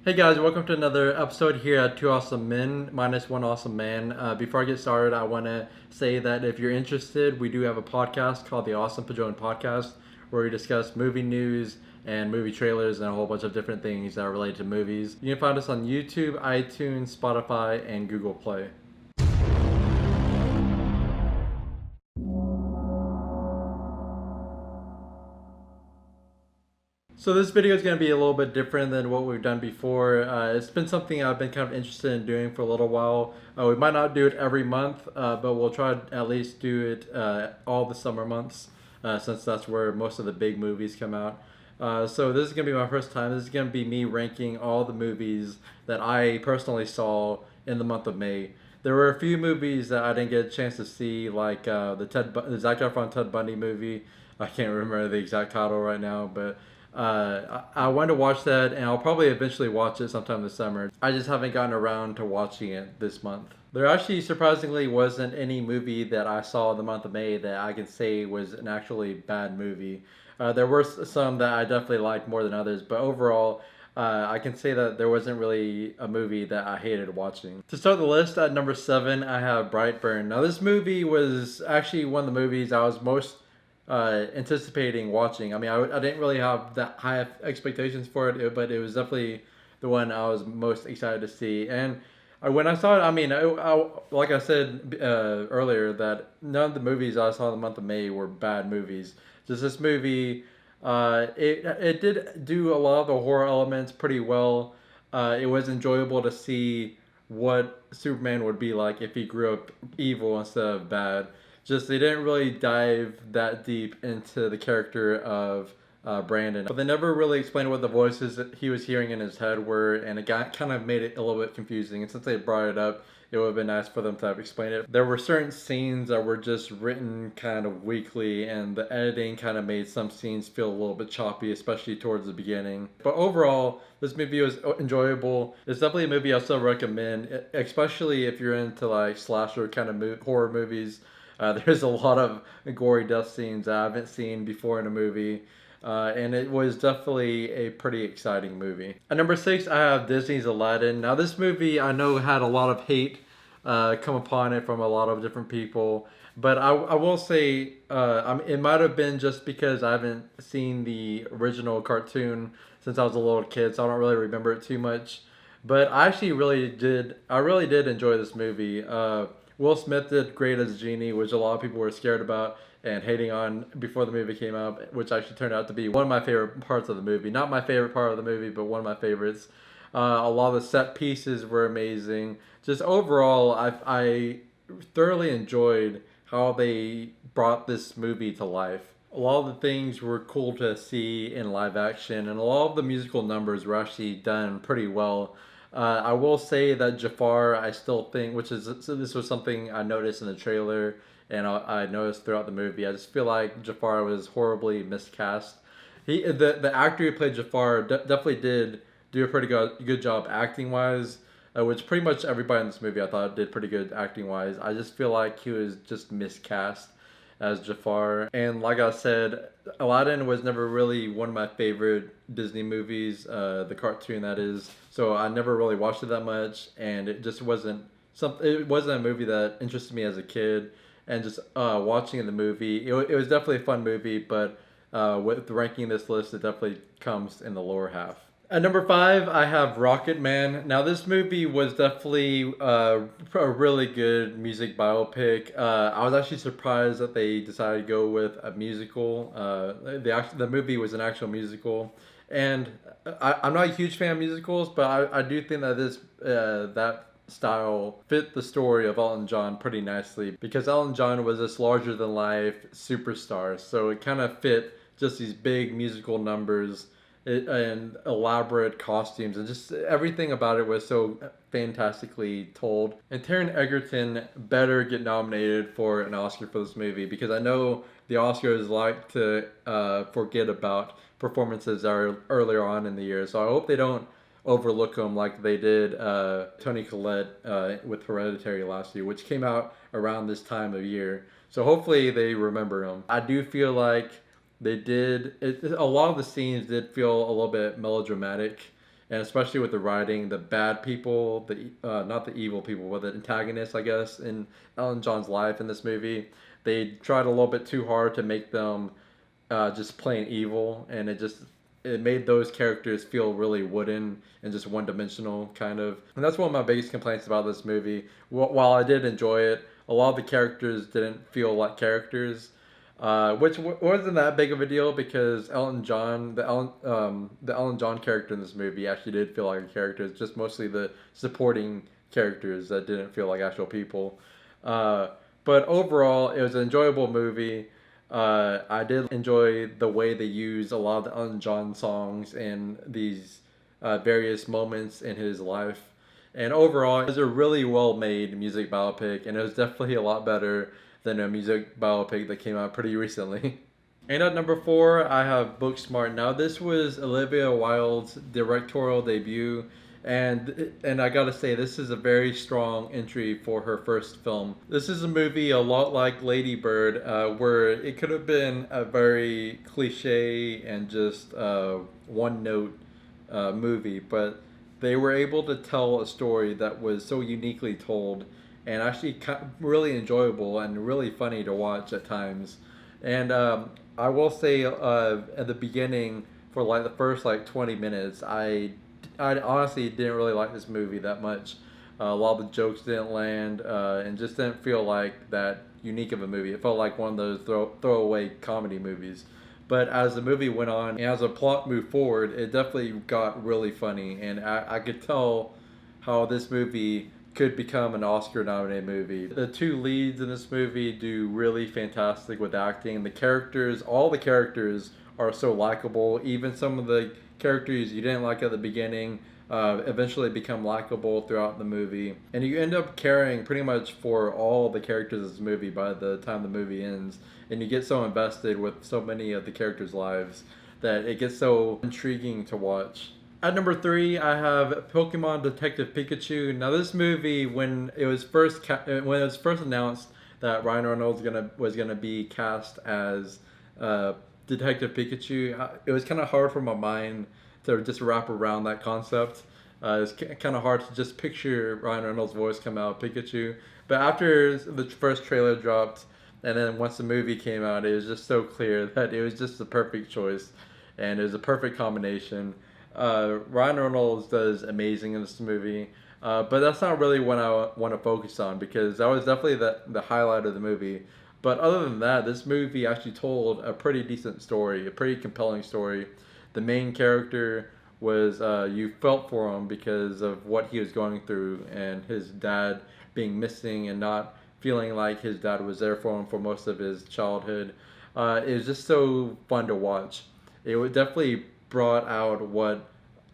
Hey guys, welcome to another episode here at Two Awesome Men minus one awesome man. Before I get started, I want to say that if you're interested, we do have a podcast called the Awesome Padron Podcast where we discuss movie news and movie trailers and a whole bunch of different things that are related to movies. You can find us on YouTube, iTunes, Spotify, and Google Play. So this video is going to be a little bit different than what we've done before. It's been something I've been kind of interested in doing for a little while. We might not do it every month, but we'll try to at least do it all the summer months, since that's where most of the big movies come out. So this is going to be my first time. This is going to be me ranking all the movies that I personally saw in the month of May. There were a few movies that I didn't get a chance to see, like the Zac Efron Ted Bundy movie. I can't remember the exact title right now, but I wanted to watch that, and I'll probably eventually watch it sometime this summer. I just haven't gotten around to watching it this month. There actually surprisingly wasn't any movie that I saw in the month of May that I can say was an actually bad movie. There were some that I definitely liked more than others, but overall, I can say that there wasn't really a movie that I hated watching. To start the list, at number 7, I have Brightburn. Now, this movie was actually one of the movies I was most anticipating watching. I mean, I didn't really have that high expectations for it, but it was definitely the one I was most excited to see. And when I saw it, I mean, like I said earlier, that none of the movies I saw in the month of May were bad movies. Just this movie, it did do a lot of the horror elements pretty well. It was enjoyable to see what Superman would be like if he grew up evil instead of bad. Just they didn't really dive that deep into the character of Brandon, but they never really explained what the voices that he was hearing in his head were, and it got kind of made it a little bit confusing. And since they brought it up, it would have been nice for them to have explained it. There were certain scenes that were just written kind of weakly, and the editing kind of made some scenes feel a little bit choppy, especially towards the beginning. But overall, this movie was enjoyable. It's definitely a movie I still recommend, especially if you're into like slasher kind of horror movies. There's a lot of gory death scenes I haven't seen before in a movie. And it was definitely a pretty exciting movie. At number 6, I have Disney's Aladdin. Now, this movie I know had a lot of hate come upon it from a lot of different people. But I will say it might have been just because I haven't seen the original cartoon since I was a little kid, so I don't really remember it too much. But I actually really did. I really did enjoy this movie. Will Smith did great as Genie, which a lot of people were scared about and hating on before the movie came out, which actually turned out to be one of my favorite parts of the movie. Not my favorite part of the movie, but one of my favorites. A lot of the set pieces were amazing. Just overall, I thoroughly enjoyed how they brought this movie to life. A lot of the things were cool to see in live action, and a lot of the musical numbers were actually done pretty well. I will say that Jafar, I still think, which is so this was something I noticed in the trailer and I noticed throughout the movie. I just feel like Jafar was horribly miscast. The actor who played Jafar definitely did do a pretty good job acting wise, which pretty much everybody in this movie I thought did pretty good acting wise. I just feel like he was just miscast as Jafar. And like I said, Aladdin was never really one of my favorite Disney movies, the cartoon that is. So I never really watched it that much, and it just wasn't some. It wasn't a movie that interested me as a kid. And just watching the movie, it was definitely a fun movie, but with ranking this list, it definitely comes in the lower half. At number 5, I have Rocket Man. Now, this movie was definitely a really good music biopic. I was actually surprised that they decided to go with a musical. The movie was an actual musical, and I'm not a huge fan of musicals, but I do think that that style fit the story of Elton John pretty nicely because Elton John was this larger than life superstar, so it kind of fit just these big musical numbers and elaborate costumes, and just everything about it was so fantastically told. And Taron Egerton better get nominated for an Oscar for this movie, because I know the Oscars like to forget about performances that are earlier on in the year. So I hope they don't overlook him like they did Toni Collette with Hereditary last year, which came out around this time of year. So hopefully they remember him. I do feel like they did a lot of the scenes did feel a little bit melodramatic and especially with the writing, the bad people, the not the evil people, but the antagonists, I guess, in Elton John's life in this movie, they tried a little bit too hard to make them just plain evil, and it made those characters feel really wooden and just one dimensional kind of. And that's one of my biggest complaints about this movie. While I did enjoy it, a lot of the characters didn't feel like characters. Which wasn't that big of a deal because Elton John, the Elton John character in this movie actually did feel like a character. It's just mostly the supporting characters that didn't feel like actual people. Uh, but overall, it was an enjoyable movie. I did enjoy the way they used a lot of the Elton John songs in these various moments in his life. And overall, it was a really well made music biopic, and it was definitely a lot better than a music biopic that came out pretty recently. And at number 4, I have Booksmart. Now, this was Olivia Wilde's directorial debut, and I gotta say, this is a very strong entry for her first film. This is a movie a lot like Lady Bird, where it could have been a very cliche and just one note movie, but they were able to tell a story that was so uniquely told and actually really enjoyable and really funny to watch at times. And I will say at the beginning, for like the first like 20 minutes, I honestly didn't really like this movie that much. A lot of the jokes didn't land and just didn't feel like that unique of a movie. It felt like one of those throwaway comedy movies. But as the movie went on and as the plot moved forward, it definitely got really funny. And I could tell how this movie could become an Oscar nominated movie. The two leads in this movie do really fantastic with acting. The characters, all the characters are so likable. Even some of the characters you didn't like at the beginning eventually become likable throughout the movie. And you end up caring pretty much for all the characters of this movie by the time the movie ends. And you get so invested with so many of the characters' lives that it gets so intriguing to watch. At number 3, I have Pokemon Detective Pikachu. Now, this movie, when it was first announced that Ryan Reynolds was gonna be cast as Detective Pikachu, it was kind of hard for my mind to just wrap around that concept. It's kind of hard to just picture Ryan Reynolds' voice come out Pikachu. But after the first trailer dropped, and then once the movie came out, it was just so clear that it was just the perfect choice, and it was a perfect combination. Ryan Reynolds does amazing in this movie, but that's not really what I want to focus on because that was definitely the highlight of the movie. But other than that, this movie actually told a pretty decent story, a pretty compelling story. The main character was you felt for him because of what he was going through and his dad being missing and not feeling like his dad was there for him for most of his childhood. It was just so fun to watch. It would definitely brought out what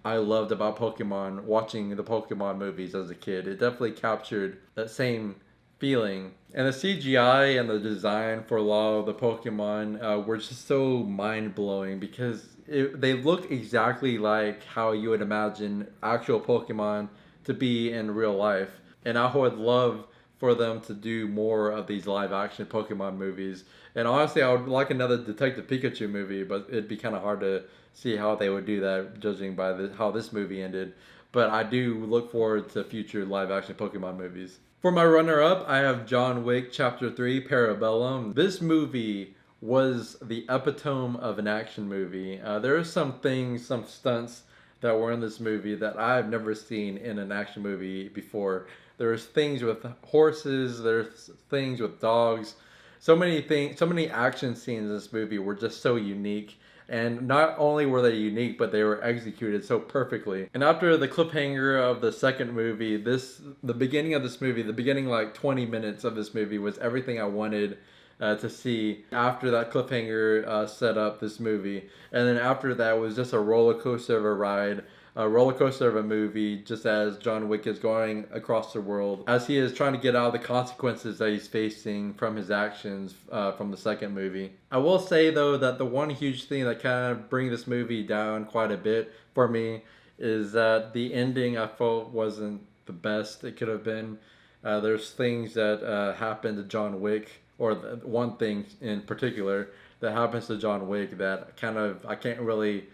I loved about Pokemon, watching the Pokemon movies as a kid. It definitely captured that same feeling. And the CGI and the design for a lot of the Pokemon were just so mind blowing because they look exactly like how you would imagine actual Pokemon to be in real life. And I would love for them to do more of these live action Pokemon movies. And honestly, I would like another Detective Pikachu movie, but it'd be kind of hard to see how they would do that, judging by how this movie ended. But I do look forward to future live action Pokemon movies. For my runner up, I have John Wick Chapter 3 Parabellum. This movie was the epitome of an action movie. There are some things, some stunts that were in this movie that I've never seen in an action movie before. There's things with horses, there's things with dogs. So many things, so many action scenes in this movie were just so unique. And not only were they unique, but they were executed so perfectly. And after the cliffhanger of the second movie, the beginning of this movie, the beginning like 20 minutes of this movie was everything I wanted to see. After that cliffhanger set up this movie, and then after that was just a roller coaster of a ride, a roller coaster of a movie, just as John Wick is going across the world, as he is trying to get out of the consequences that he's facing from his actions from the second movie. I will say though that the one huge thing that kind of brings this movie down quite a bit for me is that the ending I felt wasn't the best it could have been. There's things that happened to John Wick, or one thing in particular that happens to John Wick that kind of I can't really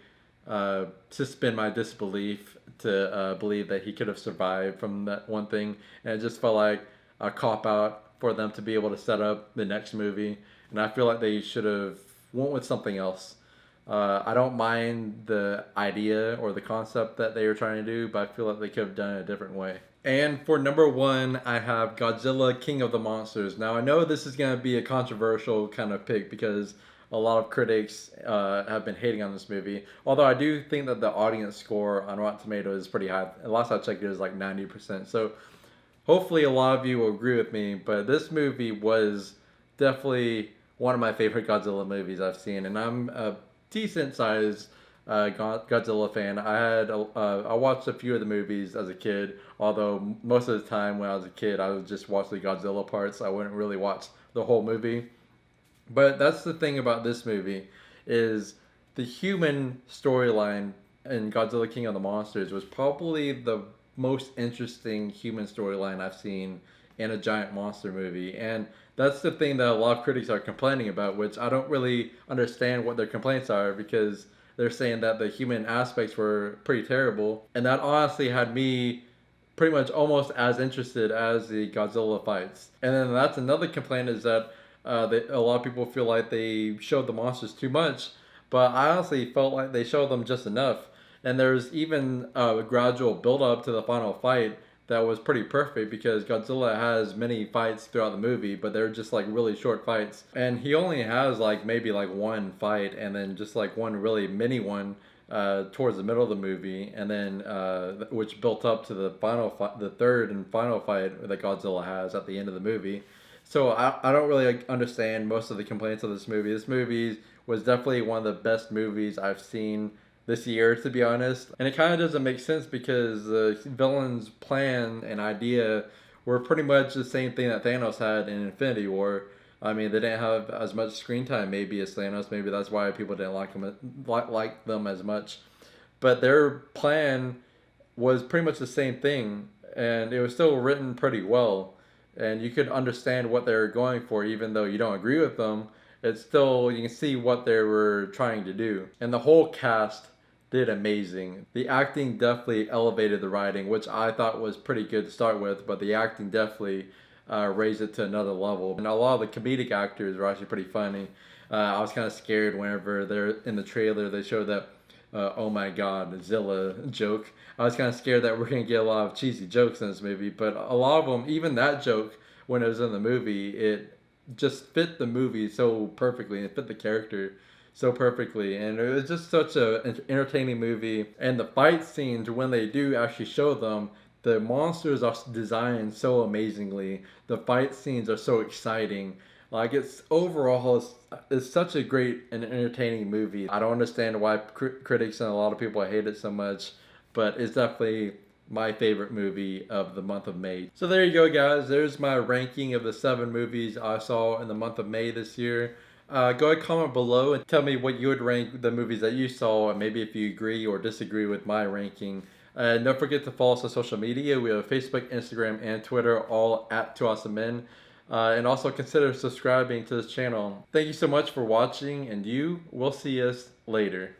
suspend my disbelief to believe that he could have survived from that one thing, and it just felt like a cop out for them to be able to set up the next movie. And I feel like they should have went with something else. I don't mind the idea or the concept that they were trying to do, but I feel like they could have done it a different way. And for number one, I have Godzilla King of the Monsters. Now, I know this is going to be a controversial kind of pick because a lot of critics have been hating on this movie. Although I do think that the audience score on Rotten Tomatoes is pretty high. Last I checked, it was like 90%. So hopefully a lot of you will agree with me. But this movie was definitely one of my favorite Godzilla movies I've seen. And I'm a decent sized Godzilla fan. I watched a few of the movies as a kid, although most of the time when I was a kid I would just watch the Godzilla parts. I wouldn't really watch the whole movie. But that's the thing about this movie is the human storyline in Godzilla King of the Monsters was probably the most interesting human storyline I've seen in a giant monster movie. And that's the thing that a lot of critics are complaining about, which I don't really understand what their complaints are, because they're saying that the human aspects were pretty terrible. And that honestly had me pretty much almost as interested as the Godzilla fights. And then that's another complaint, is that a lot of people feel like they showed the monsters too much, but I honestly felt like they showed them just enough. And there's even a gradual build up to the final fight that was pretty perfect, because Godzilla has many fights throughout the movie, but they're just like really short fights. And he only has like maybe like one fight, and then just like one really mini one towards the middle of the movie, and then which built up to the the third and final fight that Godzilla has at the end of the movie. So I don't really understand most of the complaints of this movie. This movie was definitely one of the best movies I've seen this year, to be honest. And it kind of doesn't make sense because the villain's plan and idea were pretty much the same thing that Thanos had in Infinity War. I mean, they didn't have as much screen time maybe as Thanos. Maybe that's why people didn't like them as much. But their plan was pretty much the same thing, and it was still written pretty well. And you could understand what they were going for, even though you don't agree with them. It's still, you can see what they were trying to do. And the whole cast did amazing. The acting definitely elevated the writing, which I thought was pretty good to start with, but the acting definitely raised it to another level. And a lot of the comedic actors were actually pretty funny. I was kind of scared whenever they're in the trailer, they showed that oh my god, Zilla joke. I was kind of scared that we're going to get a lot of cheesy jokes in this movie, but a lot of them, even that joke, when it was in the movie, it just fit the movie so perfectly, and it fit the character so perfectly, and it was just such an entertaining movie. And the fight scenes, when they do actually show them, the monsters are designed so amazingly. The fight scenes are so exciting. Like, it's overall, it's such a great and entertaining movie. I don't understand why critics and a lot of people hate it so much, but it's definitely my favorite movie of the month of May. So there you go, guys. There's my ranking of the 7 movies I saw in the month of May this year. Go ahead, comment below and tell me what you would rank the movies that you saw, and maybe if you agree or disagree with my ranking. And don't forget to follow us on social media. We have Facebook, Instagram, and Twitter, all at 2awesomemen. And also consider subscribing to this channel. Thank you so much for watching, and we'll see us later.